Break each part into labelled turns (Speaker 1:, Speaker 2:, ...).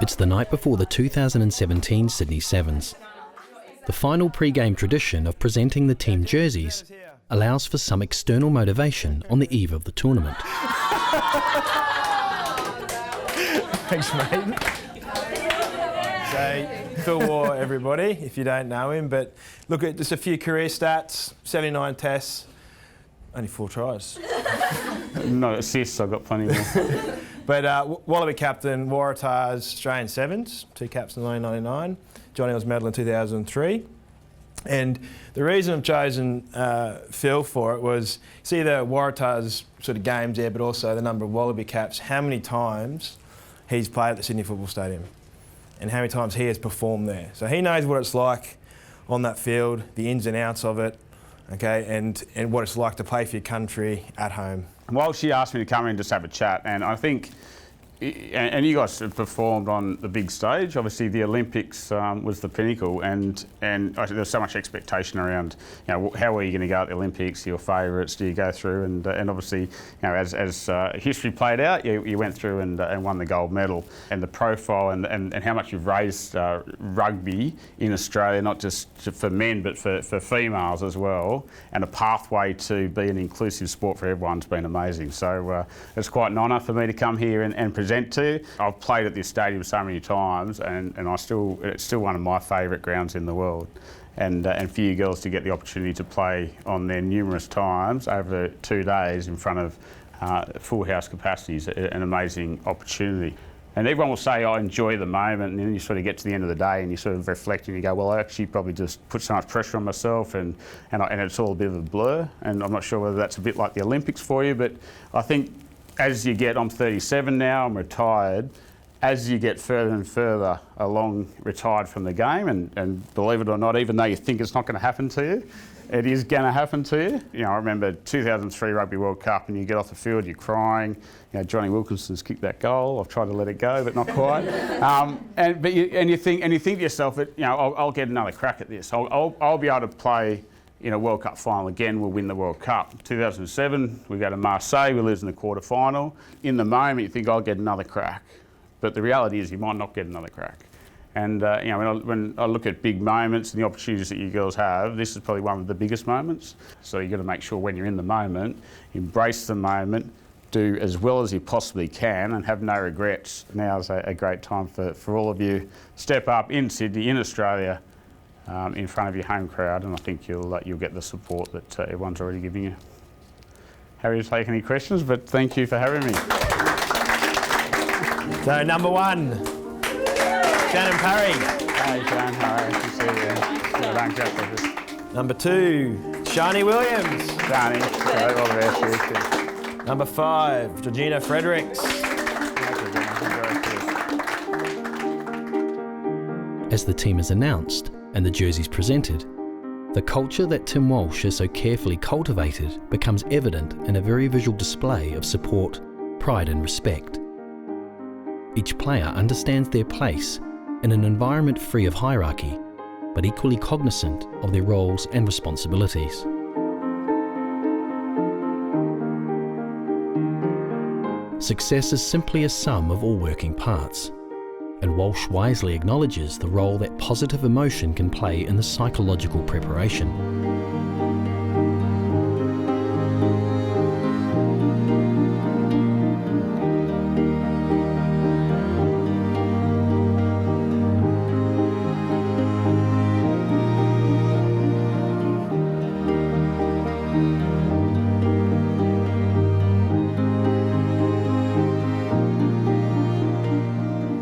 Speaker 1: It's the night before the 2017 Sydney Sevens. The final pre-game tradition of presenting the team jerseys allows for some external motivation on the eve of the tournament.
Speaker 2: Thanks, mate. So, Phil Waugh, everybody, if you don't know him, but look at just a few career stats, 79 tests, only 4 tries.
Speaker 3: No assists, I've got plenty more.
Speaker 2: But Wallaby captain, Waratahs Australian Sevens, 2 caps in 1999. Johnny was medal in 2003. And the reason I've chosen Phil for it was, see the Waratahs sort of games there, but also the number of Wallaby caps, how many times he's played at the Sydney Football Stadium and how many times he has performed there. So he knows what it's like on that field, the ins and outs of it, okay, and what it's like to play for your country at home.
Speaker 3: Well, she asked me to come in and just have a chat, and I think, and you guys have performed on the big stage. Obviously, the Olympics was the pinnacle, and there's so much expectation around, you know, how are you going to go at the Olympics? Your favourites? Do you go through? And obviously, you know, as history played out, you went through and won the gold medal. And the profile and how much you've raised rugby in Australia, not just for men but for females as well, and a pathway to be an inclusive sport for everyone's been amazing. So it's quite an honour for me to come here and present to. I've played at this stadium so many times, and it's still one of my favourite grounds in the world. And for you girls to get the opportunity to play on there numerous times over 2 days in front of full house capacity is an amazing opportunity. And everyone will say, I enjoy the moment, and then you sort of get to the end of the day and you sort of reflect and you go, well, I actually probably just put so much pressure on myself and it's all a bit of a blur. And I'm not sure whether that's a bit like the Olympics for you, but I think as you get, I'm 37 now, I'm retired, as you get further and further along retired from the game, and believe it or not, even though you think it's not going to happen to you, it is going to happen to you. You know, I remember 2003 Rugby World Cup, and you get off the field, you're crying. You know, Johnny Wilkinson's kicked that goal. I've tried to let it go, but not quite. You think to yourself, you know, I'll get another crack at this. I'll be able to play in a World Cup final again. We'll win the World Cup. 2007, we go to Marseille, we lose in the quarter final. In the moment, you think I'll get another crack, but the reality is you might not get another crack. And you know, when I look at big moments and the opportunities that you girls have, this is probably one of the biggest moments. So you've got to make sure when you're in the moment, embrace the moment, do as well as you possibly can, and have no regrets. Now's a great time for all of you. Step up in Sydney, in Australia, in front of your home crowd, and I think you'll get the support that everyone's already giving you. Happy to take any questions, but thank you for having me.
Speaker 2: So number 1, Shannon Parry.
Speaker 3: Hey Shannon, hi, good to see you. Well done, Jeff.
Speaker 2: Number 2, Shani Williams.
Speaker 3: Shani, all the best.
Speaker 2: Number 5, Georgina Fredericks.
Speaker 1: As the team is announced and the jerseys presented, the culture that Tim Walsh has so carefully cultivated becomes evident in a very visual display of support, pride and respect. Each player understands their place in an environment free of hierarchy, but equally cognizant of their roles and responsibilities. Success is simply a sum of all working parts, and Walsh wisely acknowledges the role that positive emotion can play in the psychological preparation.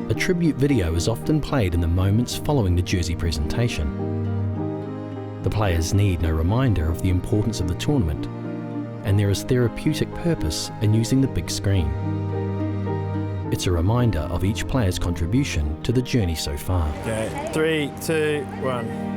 Speaker 1: A tribute video is often played in the moments following the jersey presentation. The players need no reminder of the importance of the tournament, and there is therapeutic purpose in using the big screen. It's a reminder of each player's contribution to the journey so far.
Speaker 2: Okay, 3, 2, 1.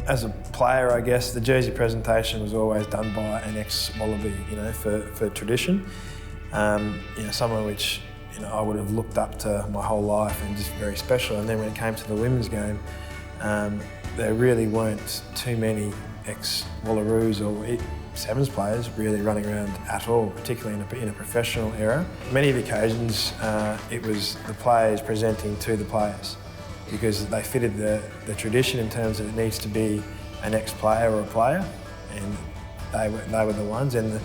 Speaker 2: As a player, I guess, the jersey presentation was always done by an ex-Wallaby, you know, for tradition. You know, someone which I would have looked up to my whole life and just very special. And then when it came to the women's game, there really weren't too many ex-Wallaroos or Sevens players really running around at all, particularly in a professional era. Many of the occasions, it was the players presenting to the players because they fitted the tradition in terms of it needs to be an ex-player or a player, and they were the ones, and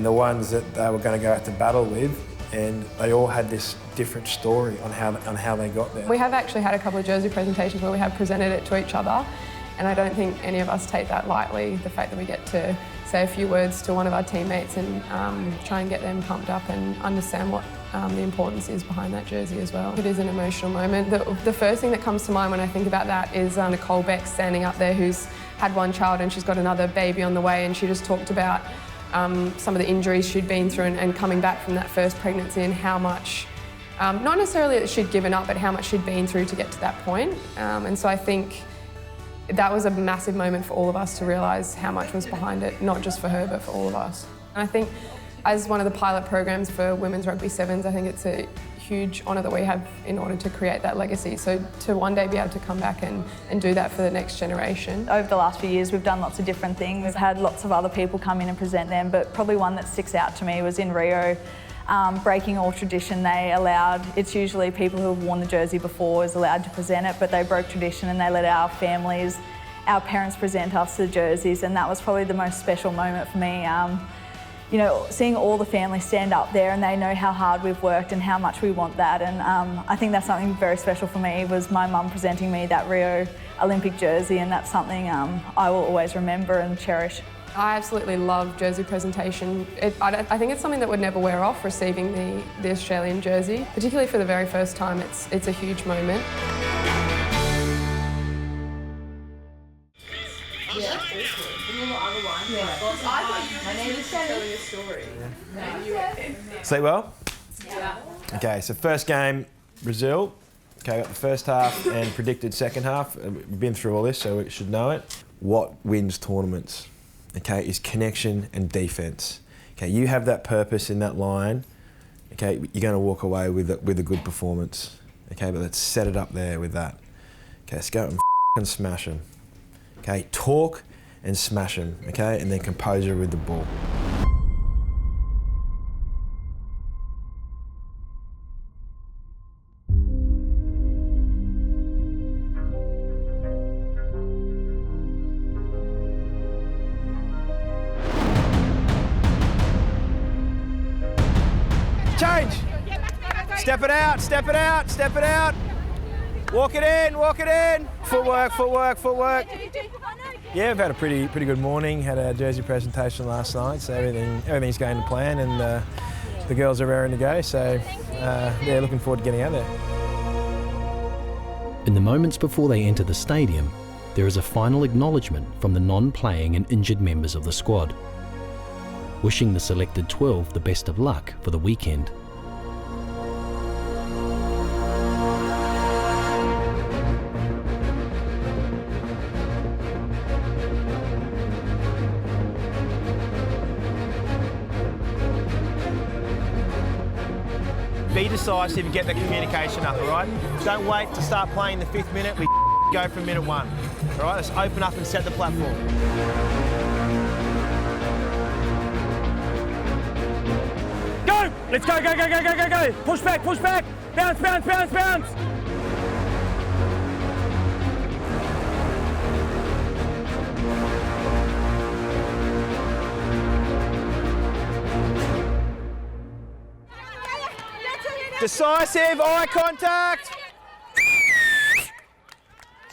Speaker 2: the ones that they were going to go out to battle with, and they all had this different story on how they got there.
Speaker 4: We have actually had a couple of jersey presentations where we have presented it to each other, and I don't think any of us take that lightly, the fact that we get to say a few words to one of our teammates and try and get them pumped up and understand what the importance is behind that jersey as well. It is an emotional moment. The first thing that comes to mind when I think about that is Nicole Beck standing up there, who's had one child and she's got another baby on the way, and she just talked about some of the injuries she'd been through and coming back from that first pregnancy, and how much, not necessarily that she'd given up, but how much she'd been through to get to that point. And so I think that was a massive moment for all of us to realise how much was behind it, not just for her, but for all of us. And I think as one of the pilot programs for Women's Rugby Sevens, I think it's a huge honour that we have in order to create that legacy. So to one day be able to come back and do that for the next generation.
Speaker 5: Over the last few years, we've done lots of different things. We've had lots of other people come in and present them, but probably one that sticks out to me was in Rio. Breaking all tradition, they allowed, it's usually people who have worn the jersey before is allowed to present it, but they broke tradition and they let our families, our parents present us the jerseys, and that was probably the most special moment for me. You know, seeing all the families stand up there and they know how hard we've worked and how much we want that, and I think that's something very special for me, was my mum presenting me that Rio Olympic jersey, and that's something I will always remember and cherish.
Speaker 4: I absolutely love jersey presentation. I think it's something that would never wear off, receiving the Australian jersey, particularly for the very first time. It's a huge moment.
Speaker 6: Yeah.
Speaker 2: Sleep well?
Speaker 6: Yeah.
Speaker 2: Okay, so first game, Brazil. Okay, got the first half and predicted second half. We've been through all this, so we should know it. What wins tournaments? Okay, is connection and defence. Okay, you have that purpose in that line. Okay, you're going to walk away with a good performance. Okay, but let's set it up there with that. Okay, let's go and smash them. Okay, talk and smash them. Okay, and then composure with the ball. Change. Step it out, step it out, step it out. Walk it in, walk it in. Footwork, footwork, footwork. Yeah, we've had a pretty good morning. Had a jersey presentation last night, so everything's going to plan, and the girls are raring to go. So yeah, looking forward to getting out there.
Speaker 1: In the moments before they enter the stadium, there is a final acknowledgement from the non-playing and injured members of the squad, wishing the selected 12 the best of luck for the weekend.
Speaker 2: Be decisive and get the communication up, all right? Don't wait to start playing the 5th minute. We go from minute 1. All right, let's open up and set the platform.
Speaker 7: Go! Let's go, go, go, go, go, go, go! Push back, bounce, bounce, bounce, bounce!
Speaker 2: Decisive, eye contact.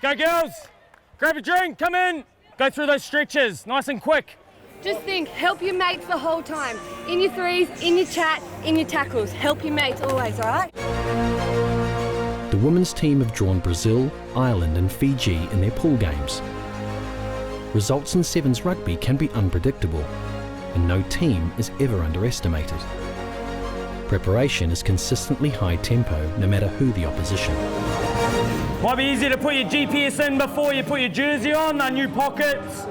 Speaker 7: Let's go, girls! Grab a drink, come in! Go through those stretches, nice and quick.
Speaker 6: Just think, help your mates the whole time. In your threes, in your chat, in your tackles. Help your mates always, all right?
Speaker 1: The women's team have drawn Brazil, Ireland and Fiji in their pool games. Results in Sevens rugby can be unpredictable, and no team is ever underestimated. Preparation is consistently high tempo, no matter who the opposition.
Speaker 7: Might be easier to put your GPS in before you put your jersey on, our new pockets.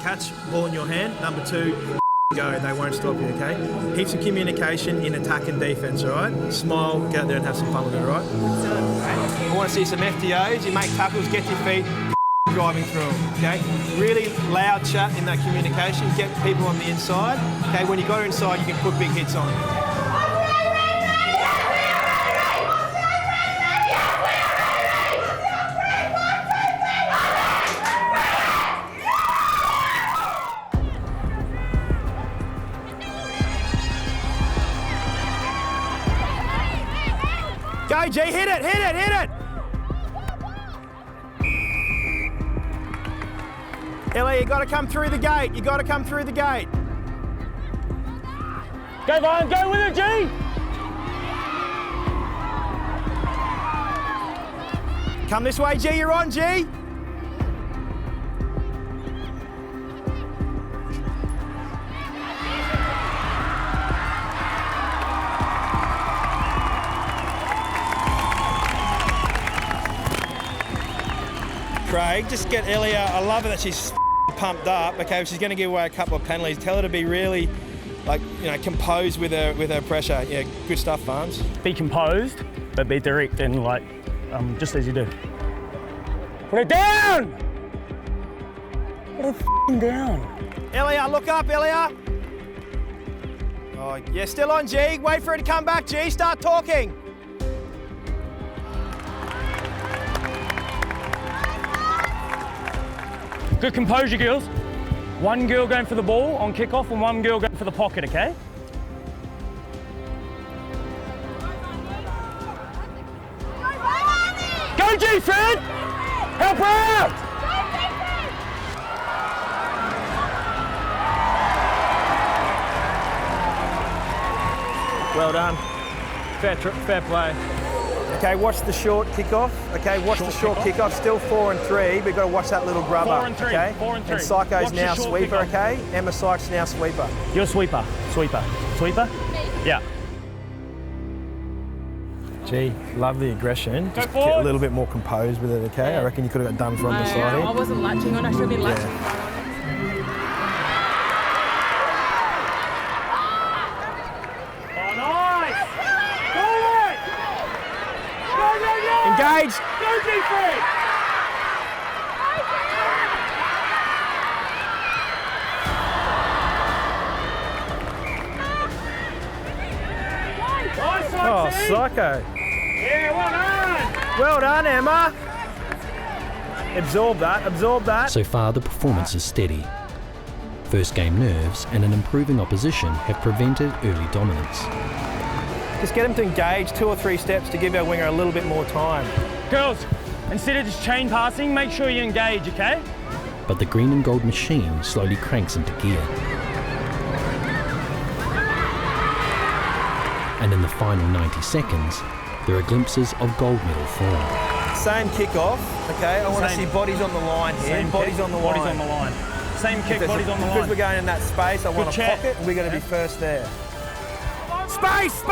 Speaker 2: Catch ball in your hand. Number 2, go, they won't stop you, okay? Heaps of communication in attack and defence, all right? Smile, get out there and have some fun with it, all right? I want to see some FTOs. You make tackles, get your feet, driving through them, okay? Really loud chat in that communication, get people on the inside, okay? When you go inside, you can put big hits on. Go, G, hit it, hit it, hit it! Ellie, you got to come through the gate. You got to come through the gate.
Speaker 7: Go, Vine, go with it, G!
Speaker 2: Come this way, G, you're on, G. Craig, just get Elia. I love it that she's pumped up. Okay, she's going to give away a couple of penalties. Tell her to be really, composed with her pressure. Yeah, good stuff, Farms.
Speaker 7: Be composed, but be direct and just as you do. Put it down! Put it down.
Speaker 2: Elia, look up, Elia. Oh, yeah, still on, G. Wait for her to come back, G. Start talking.
Speaker 7: Good composure, girls. One girl going for the ball on kick-off and one girl going for the pocket, okay? Go, G, Fred! Help her out!
Speaker 2: Well done. Fair play. Okay, watch the short kick-off. Okay, watch the short kick-off. Still 4 and 3, but you've got to watch that little grubber.
Speaker 7: 4 and 3.
Speaker 2: Okay?
Speaker 7: 4 and 3.
Speaker 2: And Psycho's
Speaker 7: Watch
Speaker 2: now
Speaker 7: the short
Speaker 2: sweeper,
Speaker 7: kick-off.
Speaker 2: okay? Emma Sykes now sweeper.
Speaker 7: You're sweeper. Sweeper. Sweeper? Yeah.
Speaker 2: Gee, love the aggression. Just
Speaker 7: forward.
Speaker 2: get a little bit more composed with it, okay? I reckon you could have got done from the side
Speaker 8: I
Speaker 2: here.
Speaker 8: wasn't latching on, I should have been latching.
Speaker 7: Oh, nice! Go it! Go!
Speaker 2: Engage!
Speaker 7: Go, G, Fred! Nice one,
Speaker 2: Oh,
Speaker 7: T.
Speaker 2: Psycho.
Speaker 7: Yeah, well done!
Speaker 2: Well done, Emma. Absorb that.
Speaker 1: So far, the performance is steady. First game nerves and an improving opposition have prevented early dominance.
Speaker 2: Just get them to engage 2 or 3 steps to give our winger a little bit more time.
Speaker 7: Girls, instead of just chain passing, make sure you engage, okay?
Speaker 1: But the green and gold machine slowly cranks into gear. And in the final 90 seconds, there are glimpses of gold medal form.
Speaker 2: Same kick-off, okay? I want to see bodies on the line here.
Speaker 7: Same
Speaker 2: Bodies
Speaker 7: kick,
Speaker 2: on the
Speaker 7: bodies
Speaker 2: line.
Speaker 7: on the line. Same kick, bodies on the
Speaker 2: Because
Speaker 7: line.
Speaker 2: we're going in that space, I want a
Speaker 7: chat.
Speaker 2: pocket, and we're going to be first there. Space!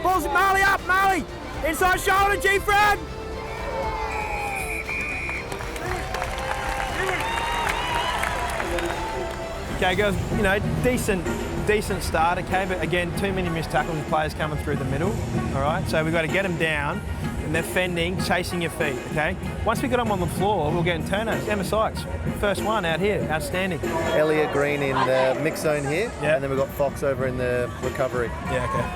Speaker 2: Balls, Marley up, Marley! Inside shoulder, G-Fred! Okay, girls, decent start, okay? But again, too many missed tackles with players coming through the middle, all right? So we've got to get them down, and they're fending, chasing your feet, okay? Once we get them on the floor, we'll get in turnovers. Emma Sykes, first one out here, outstanding.
Speaker 9: Elliot Green in the mix zone here,
Speaker 2: Yeah.
Speaker 9: and then we've got Fox over in the recovery.
Speaker 2: Yeah, okay.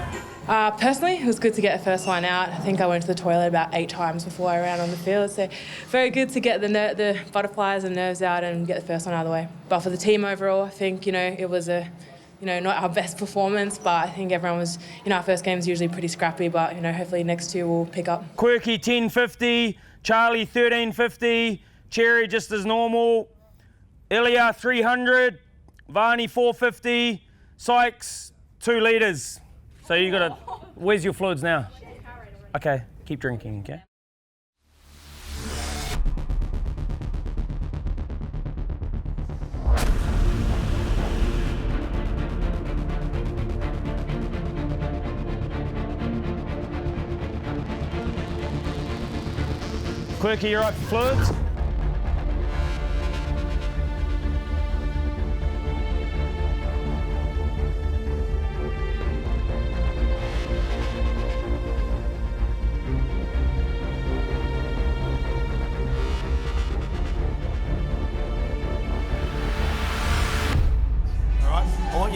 Speaker 8: Personally, it was good to get the first one out. I think I went to the toilet about 8 times before I ran on the field. So very good to get the butterflies and nerves out and get the first one out of the way. But for the team overall, I think, it was not our best performance, but I think everyone was, our first game is usually pretty scrappy, but, hopefully next 2 will pick up.
Speaker 7: Quirky 10.50, Charlie 13.50, Cherry just as normal, Ilya 300, Varney 4.50, Sykes 2 litres. So you gotta, where's your fluids now? Okay, keep drinking, okay? Quirky, you're right for fluids?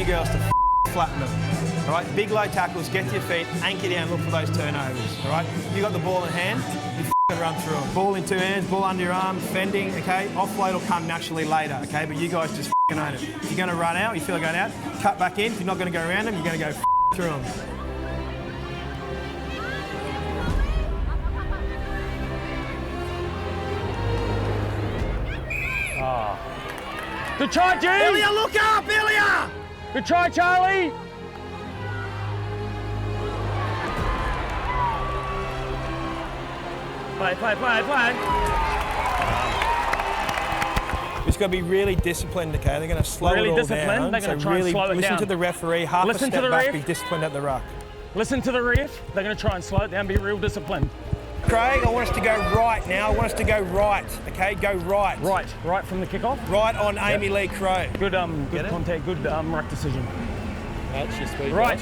Speaker 2: you girls to flatten them. All right, big low tackles, get to your feet, anchor down, look for those turnovers. All right, you got the ball in hand, you run through them. Ball in two hands, ball under your arm, fending. Okay, offload will come naturally later. Okay, but you guys just own it. If you're going to run out, you feel like going out, cut back in. If you're not going to go around them, you're going to go through them.
Speaker 7: Good try, G!
Speaker 2: Ilya, look up, Ilya!
Speaker 7: Good try, Charlie! Play.
Speaker 2: Just got to be really disciplined, okay? They're going to slow
Speaker 7: Really
Speaker 2: it all
Speaker 7: disciplined?
Speaker 2: down.
Speaker 7: They're gonna
Speaker 2: so
Speaker 7: try and
Speaker 2: really
Speaker 7: slow it
Speaker 2: listen
Speaker 7: down.
Speaker 2: to the referee, half
Speaker 7: Listen
Speaker 2: a
Speaker 7: to
Speaker 2: step
Speaker 7: the
Speaker 2: back,
Speaker 7: ref.
Speaker 2: be disciplined at the ruck.
Speaker 7: Listen to the ref. They're going to try and slow it down, be real disciplined.
Speaker 2: Craig, I want us to go right now. I want us to go right, okay? Go right.
Speaker 7: Right from the kickoff.
Speaker 2: Right on Amy Lee Crow.
Speaker 7: Good contact, good ruck decision.
Speaker 9: That's your speed.
Speaker 7: Right.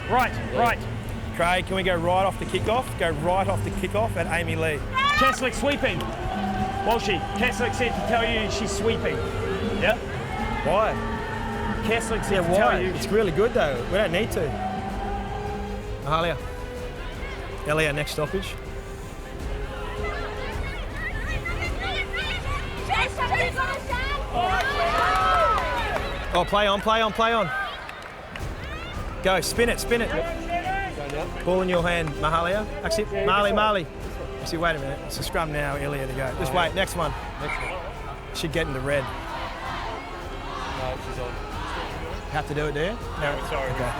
Speaker 2: Craig, can we go right off the kickoff? Go right off the kickoff at Amy Lee.
Speaker 7: Kaslik sweeping. Walshy, Kaslik said to tell you she's sweeping. Yeah?
Speaker 2: Why?
Speaker 7: Kaslik said to tell you.
Speaker 2: It's really good though. We don't need to. Mahalia. Elia, next stoppage. Oh, play on. Go, spin it. Ball in your hand, Mahalia. Actually, Marley. Actually, wait a minute. It's a scrum now, Ilya to go. Just wait, next one. Should get into red.
Speaker 9: No, she's on.
Speaker 2: Have to do it, do you? No,
Speaker 9: sorry.
Speaker 2: Okay.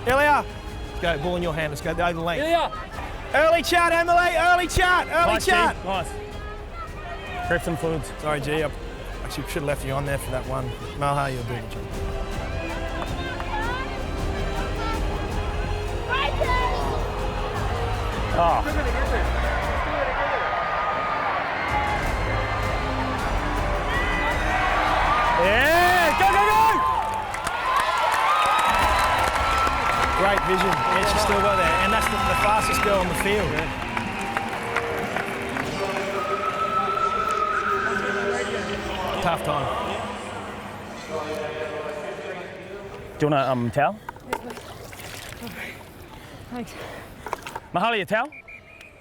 Speaker 2: Ilya! Go, ball in your hand. Let's go over the length.
Speaker 7: Ilya!
Speaker 2: Early chat, Emily. Early chat.
Speaker 7: Nice. Grab some fluids.
Speaker 2: Sorry, G. I actually should have left you on there for that one. Malha, you'll do the job.
Speaker 7: Oh. Yeah, go!
Speaker 2: Great vision. Yeah, she's still got there. And that's the fastest girl on the field. Tough time.
Speaker 7: Do you want a towel?
Speaker 6: Thanks.
Speaker 7: Mahalia, towel?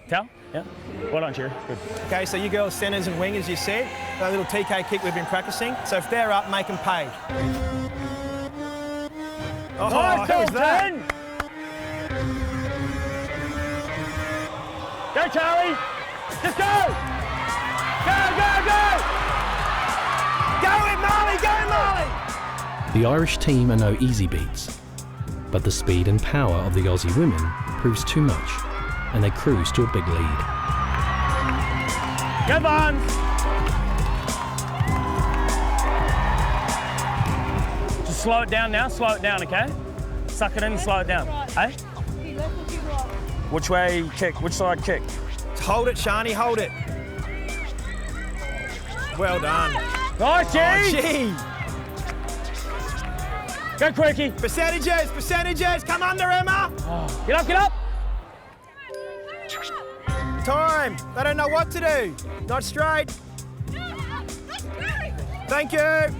Speaker 7: Towel? Yeah. Well done, Cherry. Good.
Speaker 2: Okay, so you girls, centres and wingers, you said. That little TK kick we've been practicing. So if they're up, make them pay. Oh,
Speaker 7: Nice,
Speaker 2: who was that?
Speaker 7: Dalton! Go, Charlie! Just go!
Speaker 2: Go it, Marley! Go, Marley!
Speaker 1: The Irish team are no easy beats, but the speed and power of the Aussie women proves too much, and they cruise to a big lead.
Speaker 7: Go, Barnes! Just slow it down now, okay? Suck it in and slow it down. Hey? Which way kick? Which side kick?
Speaker 2: Hold it, Shani, hold it. Well done.
Speaker 7: Nice, G!
Speaker 2: Oh, gee.
Speaker 7: Go, Quirky!
Speaker 2: Percentages, come under, Emma.
Speaker 7: Oh. Get up!
Speaker 2: Time, they don't know what to do. Not straight. Thank you. I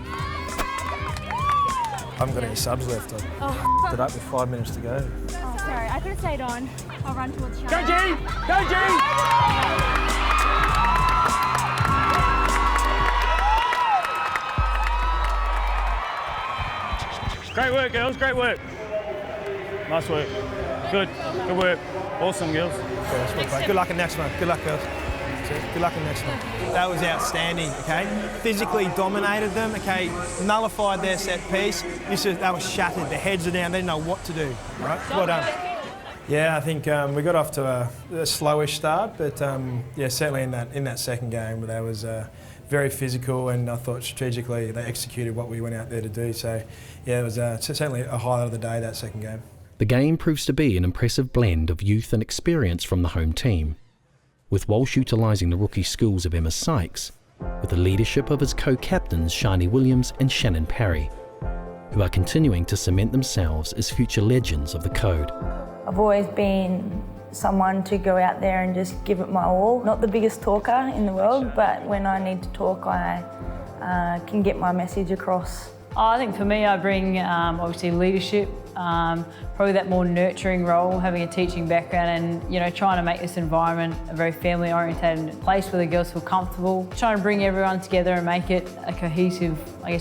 Speaker 2: haven't got any subs left. I stood up with 5 minutes to go.
Speaker 6: Oh, sorry, I could have stayed on. I'll run towards Charlie.
Speaker 7: Go, G! Go, G! Great work, girls. Great work. Nice work. Good work. Awesome, girls.
Speaker 2: Good luck in the next one. Good luck, girls. Good luck in the next one. That was outstanding, okay? Physically dominated them, okay? Nullified their set piece. That was shattered. Their heads are down. They didn't know what to do, right? Well done. Yeah, I think we got off to a slowish start, but yeah, certainly in that second game, that was very physical, and I thought strategically they executed what we went out there to do. So yeah, it was certainly a highlight of the day, that second game.
Speaker 1: The game proves to be an impressive blend of youth and experience from the home team, with Walsh utilising the rookie skills of Emma Sykes, with the leadership of his co-captains Shani Williams and Shannon Parry, who are continuing to cement themselves as future legends of the code.
Speaker 5: I've always been someone to go out there and just give it my all. Not the biggest talker in the world, but when I need to talk, I can get my message across
Speaker 10: I think for me, I bring obviously leadership, probably that more nurturing role, having a teaching background, and trying to make this environment a very family-oriented place where the girls feel comfortable. Trying to bring everyone together and make it a cohesive,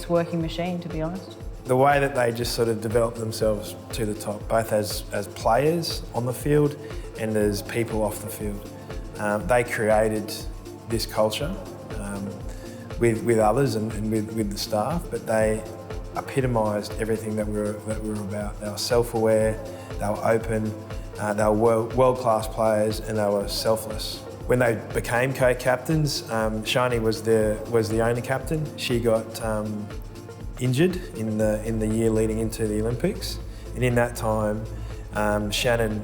Speaker 10: working machine, to be honest.
Speaker 2: The way that they just sort of developed themselves to the top, both as players on the field and as people off the field. They created this culture with others and with the staff, but they epitomised everything that we were about. They were self-aware, they were open, they were world-class players, and they were selfless. When they became co-captains, Shani was the only captain. She got injured in the year leading into the Olympics, and in that time, Shannon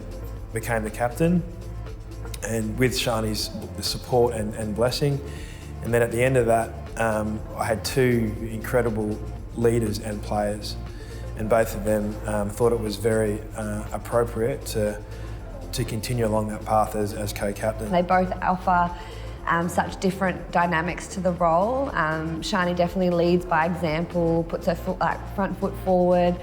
Speaker 2: became the captain, and with Shani's support and blessing. And then at the end of that, I had two incredible leaders and players, and both of them thought it was very appropriate to continue along that path as co-captain.
Speaker 11: They both offer such different dynamics to the role. Shani definitely leads by example, puts her front foot forward,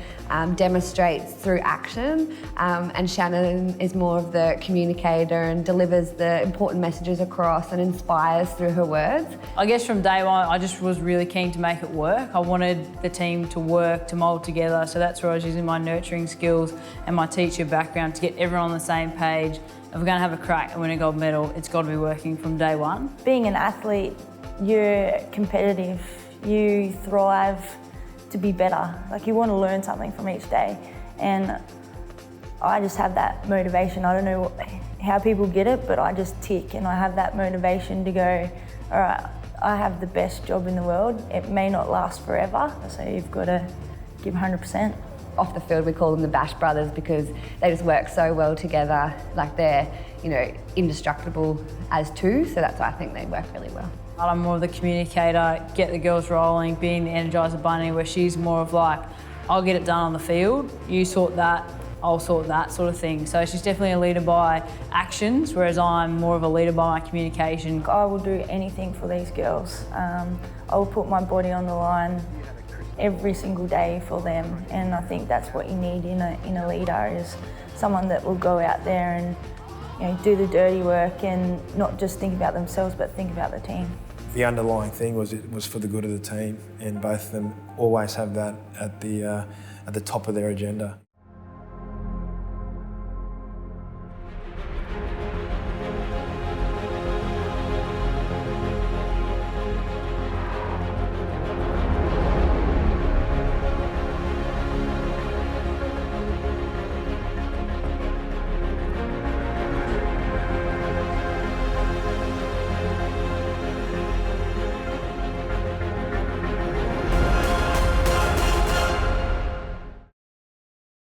Speaker 11: demonstrates through action, and Shannon is more of the communicator and delivers the important messages across and inspires through her words.
Speaker 10: I guess from day one, I just was really keen to make it work. I wanted the team to work, to mould together, so that's where I was using my nurturing skills and my teacher background to get everyone on the same page. If we're going to have a crack and win a gold medal, it's got to be working from day one.
Speaker 12: Being an athlete, you're competitive. You thrive to be better. You want to learn something from each day. And I just have that motivation. I don't know how people get it, but I just tick and I have that motivation to go, all right, I have the best job in the world. It may not last forever, so you've got to give 100%.
Speaker 11: Off the field, we call them the Bash Brothers because they just work so well together. They're, indestructible as two, so that's why I think they work really well.
Speaker 10: I'm more of the communicator, get the girls rolling, being the Energizer Bunny, where she's more of I'll get it done on the field, you sort that, I'll sort that sort of thing. So she's definitely a leader by actions, whereas I'm more of a leader by my communication.
Speaker 12: I will do anything for these girls. I will put my body on the line every single day for them, and I think that's what you need in a leader, is someone that will go out there and do the dirty work and not just think about themselves but think about the team.
Speaker 2: The underlying thing was it was for the good of the team, and both of them always have that at the top of their agenda.